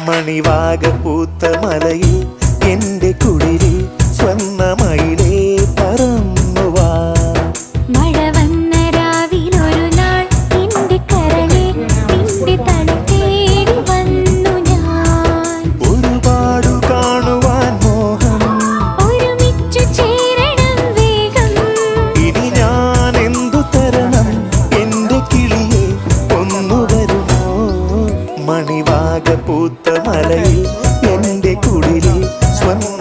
മണിവാക പൂത്ത മലയിൽ എന്റെ കുളിരിൽ സ്വർണ്ണമയിലേ പറന്നുവാ. മഴ വന്ന രാവിലൊരു നാൾ എന്റെ കരളെ നിന്റെ തണൽ തേടി വന്നു ഞാൻ. ഒരുപാടു കാണുവാൻ മോഹം, ഒരുമിച്ചു ചേരണം വേഗം. ഇനി ഞാൻ എന്തു തരണം എന്റെ കിളിയെ ഒന്നു വരുമോ? മണിവാക പൂത്ത മലയിൽ എന്റെ കുളിരിൽ സ്വർണ്ണ